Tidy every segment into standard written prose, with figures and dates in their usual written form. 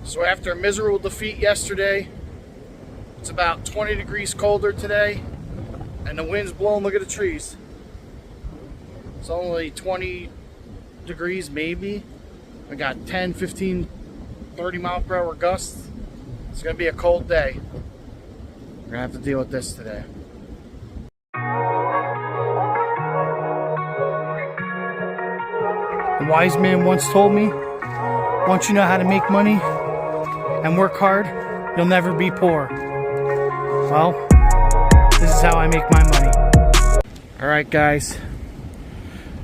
So after a miserable defeat yesterday, it's about 20 degrees colder today, and the wind's blowing. Look at the trees. It's only 20 degrees maybe. We got 10, 15, 30 mile per hour gusts. It's going to be a cold day. We're going to have to deal with this today. A wise man once told me, once you know how to make money and work hard, you'll never be poor. Well, this is how I make my money. Alright guys,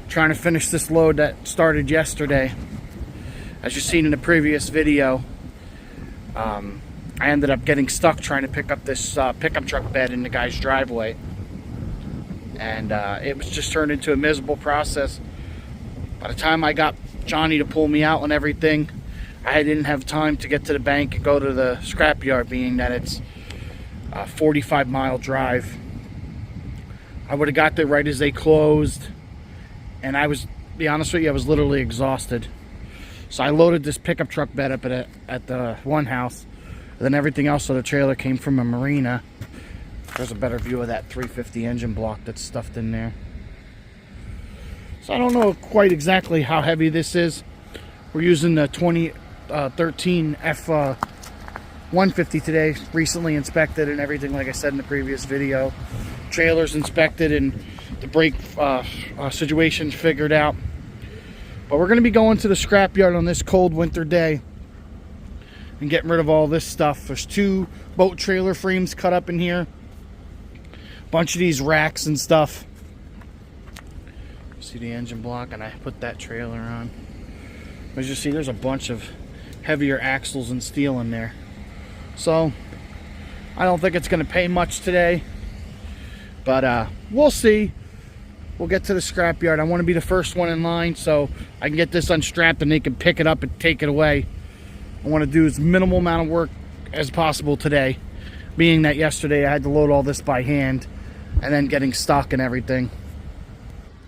trying to finish this load that started yesterday. As you've seen in the previous video, I ended up getting stuck trying to pick up this pickup truck bed in the guy's driveway. And it was just turned into a miserable process. By the time I got Johnny to pull me out and everything, I didn't have time to get to the bank and go to the scrapyard, being that it's a 45-mile drive. I would have got there right as they closed, and to be honest with you, I was literally exhausted. So I loaded this pickup truck bed up at the one house, and then everything else of the trailer came from a marina. There's a better view of that 350 engine block that's stuffed in there. So I don't know quite exactly how heavy this is. We're using the 2013 F150 today, recently inspected and everything, like I said in the previous video. Trailer's inspected and the brake situation figured out. But we're going to be going to the scrapyard on this cold winter day and getting rid of all this stuff. There's 2 boat trailer frames cut up in here. A bunch of these racks and stuff. See the engine block, and I put that trailer on. As you see, there's a bunch of heavier axles and steel in there. So I don't think it's going to pay much today, but we'll see. We'll get to the scrapyard. I want to be the first one in line so I can get this unstrapped and they can pick it up and take it away. I want to do as minimal amount of work as possible today, being that yesterday I had to load all this by hand and then getting stuck and everything.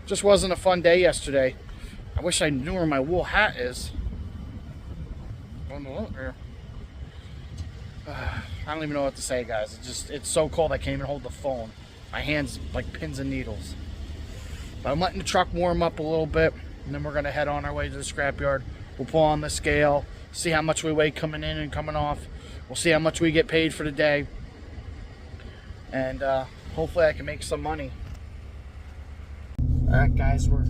Just wasn't a fun day yesterday. I wish I knew where my wool hat is. I don't even know what to say, guys. It's so cold I can't even hold the phone. My hands like pins and needles. But I'm letting the truck warm up a little bit, and then we're gonna head on our way to the scrapyard. We'll pull on the scale, see how much we weigh coming in and coming off. We'll see how much we get paid for the day, and hopefully I can make some money. Alright guys, we're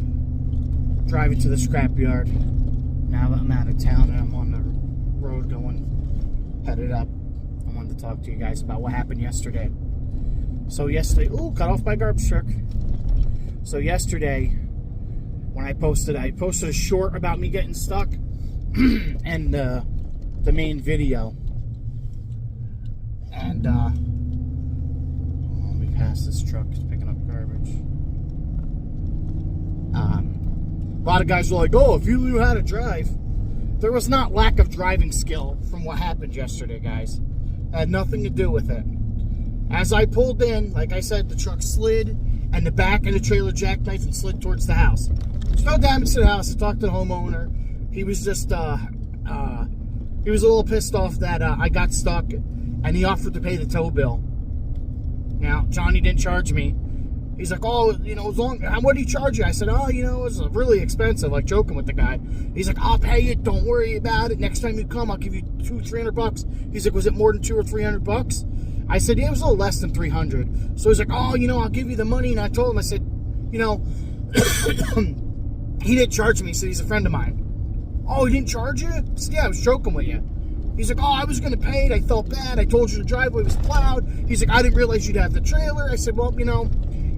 driving to the scrapyard now that I'm out of town and I'm on the road headed up. I wanted to talk to you guys about what happened yesterday. So yesterday, cut off my garbage truck. So yesterday, when I posted a short about me getting stuck and the main video. And let me pass this truck, it's picking up garbage. A lot of guys were like, oh, if you knew how to drive. There was not lack of driving skill from what happened yesterday, guys. It had nothing to do with it. As I pulled in, like I said, the truck slid and the back of the trailer jackknifed and slid towards the house. There's no damage to the house. I talked to the homeowner. He was just, he was a little pissed off that I got stuck, and he offered to pay the tow bill. Now, Johnny didn't charge me. He's like, oh, what do you charge you? I said, oh, it's really expensive, like joking with the guy. He's like, I'll pay it, don't worry about it. Next time you come, I'll give you $200-300. He's like, was it more than $200 or $300? I said, yeah, it was a little less than 300. So he's like, oh, I'll give you the money. And I told him, I said, he didn't charge me. He said, he's a friend of mine. Oh, he didn't charge you? I said, yeah, I was joking with you. He's like, oh, I was going to pay it. I felt bad. I told you the driveway was plowed. He's like, I didn't realize you'd have the trailer. I said, well,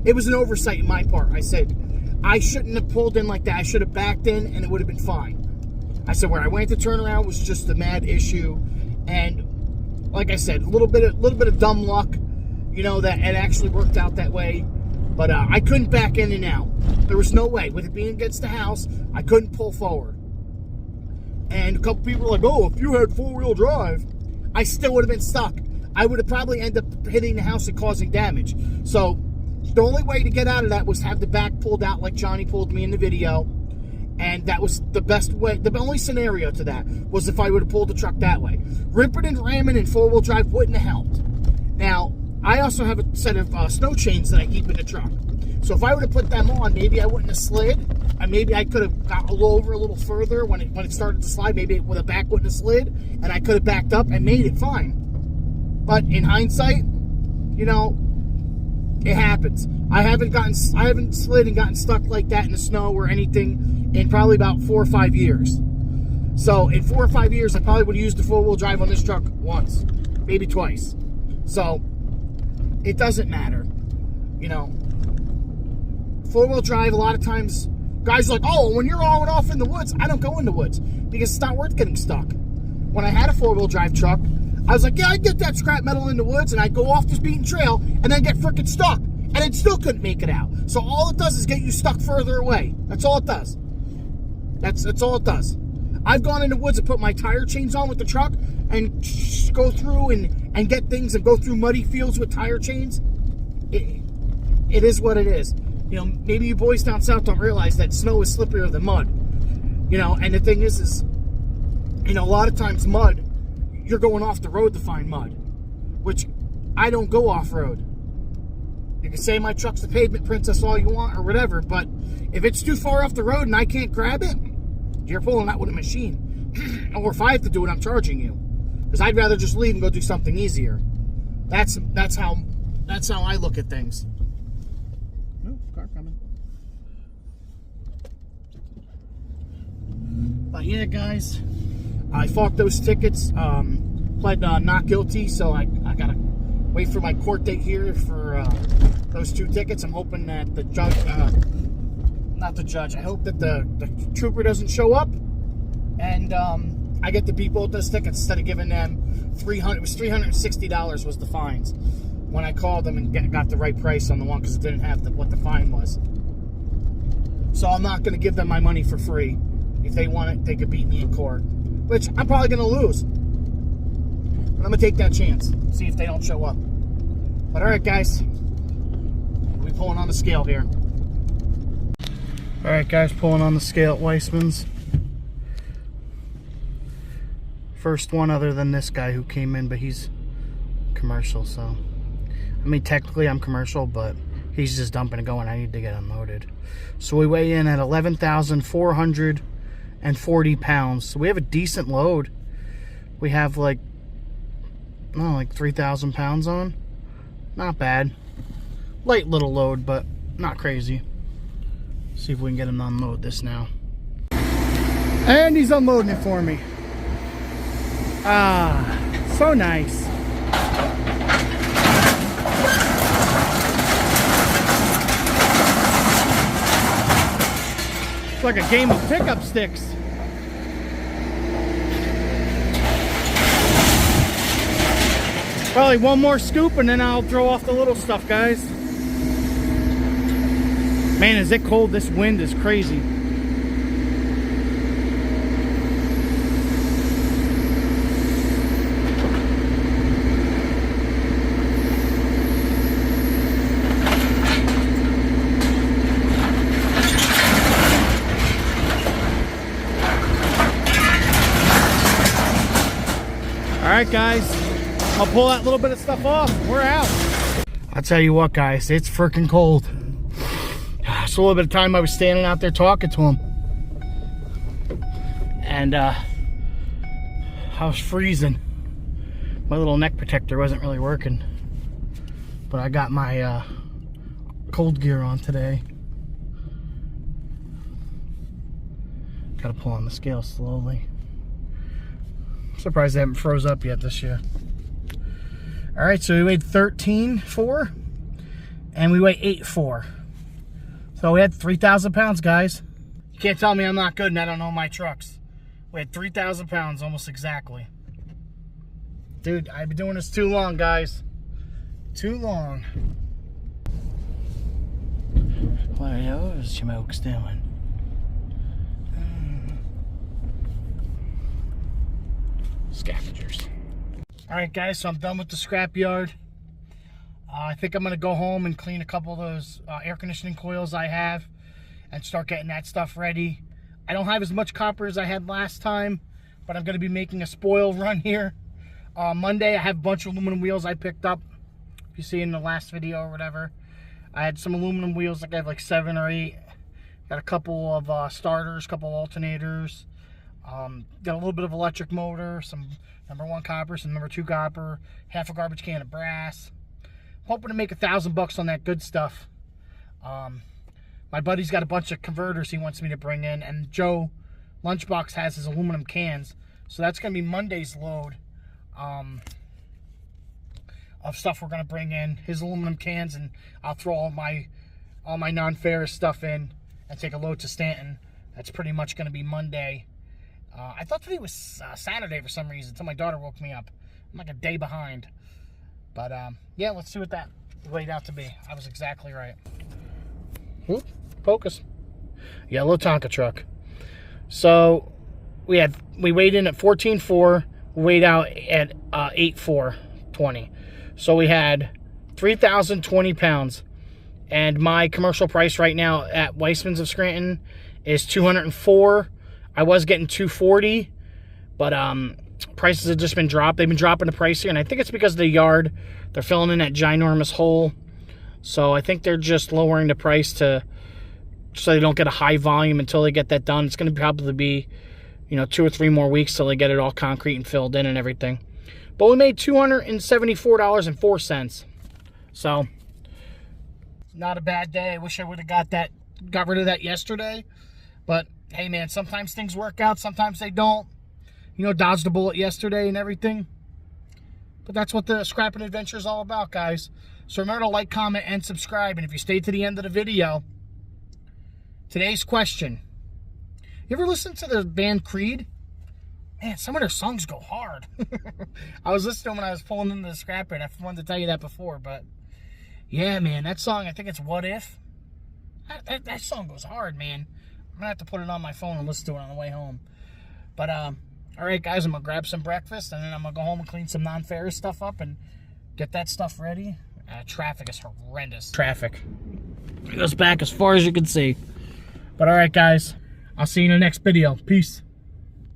it was an oversight in my part. I said, I shouldn't have pulled in like that. I should have backed in and it would have been fine. I said, where I went to turn around was just a mad issue. And like I said, a little bit of dumb luck, that it actually worked out that way. But I couldn't back in and out. There was no way. With it being against the house, I couldn't pull forward. And a couple people were like, oh, if you had four-wheel drive, I still would have been stuck. I would have probably ended up hitting the house and causing damage. So the only way to get out of that was to have the back pulled out like Johnny pulled me in the video. And that was the best way. The only scenario to that was if I would have pulled the truck that way. Ripping and ramming in four-wheel drive wouldn't have helped. Now, I also have a set of snow chains that I keep in the truck. So if I would have put them on, maybe I wouldn't have slid. And maybe I could have got over a little further when it started to slide. Maybe the back wouldn't have slid. And I could have backed up and made it fine. But in hindsight, you know, it happens. I haven't slid and gotten stuck like that in the snow or anything in probably about 4 or 5 years. So in 4 or 5 years, I probably would have used the four-wheel drive on this truck once, maybe twice. So it doesn't matter, you know. Four-wheel drive, a lot of times, guys are like, oh, when you're all off in the woods, I don't go in the woods because it's not worth getting stuck. When I had a four-wheel drive truck, I was like, yeah, I'd get that scrap metal in the woods and I'd go off this beaten trail and then get frickin' stuck. And it still couldn't make it out. So all it does is get you stuck further away. That's all it does. That's all it does. I've gone in the woods and put my tire chains on with the truck and go through and get things and go through muddy fields with tire chains. It is what it is. You know, maybe you boys down south don't realize that snow is slipperier than mud. You know, and the thing is, you know, a lot of times mud, you're going off the road to find mud, which I don't go off-road. You can say my truck's the pavement princess all you want or whatever, but if it's too far off the road and I can't grab it, you're pulling that with a machine. Or if I have to do it, I'm charging you. Because I'd rather just leave and go do something easier. That's how I look at things. Oh, car coming. But yeah, guys, I fought those tickets, pled not guilty, so I gotta wait for my court date here for those 2 tickets. I'm hoping that the judge, not the judge, I hope that the trooper doesn't show up, and I get to beat both those tickets instead of giving them $300. It was $360 was the fines when I called them and got the right price on the one because it didn't have what the fine was. So I'm not going to give them my money for free. If they want it, they could beat me in court, which I'm probably going to lose. But I'm going to take that chance, see if they don't show up. But all right, guys, we're pulling on the scale here. All right, guys, pulling on the scale at Weissman's. First one other than this guy who came in, but he's commercial, so. I mean, technically I'm commercial, but he's just dumping and going. I need to get unloaded. So we weigh in at 11,440 pounds. So we have a decent load. We have like 3,000 pounds on. Not bad. Light little load, but not crazy. See if we can get him to unload this now. And he's unloading it for me. Ah, so nice. It's like a game of pickup sticks. Probably one more scoop and then I'll throw off the little stuff, guys. Man, is it cold? This wind is crazy. All right, guys, I'll pull that little bit of stuff off. We're out. I'll tell you what, guys, it's freaking cold. It's a little bit of time I was standing out there talking to him. And I was freezing. My little neck protector wasn't really working. But I got my cold gear on today. Gotta pull on the scale slowly. I'm surprised they haven't froze up yet this year. All right, so we weighed 13.4 and we weigh 8.4. So we had 3,000 pounds, guys. You can't tell me I'm not good and I don't know my trucks. We had 3,000 pounds almost exactly. Dude, I've been doing this too long, guys. Too long. What are those smokes doing? Scavengers. All right, guys, so I'm done with the scrap yard. I think I'm gonna go home and clean a couple of those air conditioning coils I have and start getting that stuff ready. I don't have as much copper as I had last time, but I'm going to be making a spoil run here. Monday, I have a bunch of aluminum wheels I picked up. If you see in the last video or whatever, I had some aluminum wheels. Like I have like 7 or 8. Got a couple of starters, couple alternators. Got a little bit of electric motor, some number 1 copper, some number 2 copper, half a garbage can of brass. Hoping to make $1,000 on that good stuff. My buddy's got a bunch of converters he wants me to bring in, and Joe Lunchbox has his aluminum cans, so that's going to be Monday's load of stuff we're going to bring in. His aluminum cans, and I'll throw all my non-ferrous stuff in and take a load to Stanton. That's pretty much going to be Monday. I thought today was Saturday for some reason until my daughter woke me up. I'm like a day behind. But, yeah, let's see what that laid out to be. I was exactly right. Whoop, focus. Yellow Tonka truck. So, we weighed in at 14.4. We weighed out at 8.420. So, we had 3,020 pounds. And my commercial price right now at Weissman's of Scranton is $204. I was getting $240, but prices have just been dropped. They've been dropping the price here, and I think it's because of the yard. They're filling in that ginormous hole. So I think they're just lowering the price so they don't get a high volume until they get that done. It's going to probably be, 2 or 3 more weeks till they get it all concrete and filled in and everything. But we made $274.04. So not a bad day. I wish I would have got rid of that yesterday. But hey, man, sometimes things work out, sometimes they don't. Dodged a bullet yesterday and everything. But that's what the scrapping adventure is all about, guys. So remember to like, comment, and subscribe. And if you stay to the end of the video, today's question. You ever listen to the band Creed? Man, some of their songs go hard. I was listening to them when I was pulling into the scrapper, and I wanted to tell you that before. But yeah, man, that song, I think it's What If. That song goes hard, man. I'm going to have to put it on my phone and listen to it on the way home. But, all right, guys, I'm going to grab some breakfast, and then I'm going to go home and clean some non-ferrous stuff up and get that stuff ready. Traffic is horrendous. Traffic. It goes back as far as you can see. But, all right, guys, I'll see you in the next video. Peace.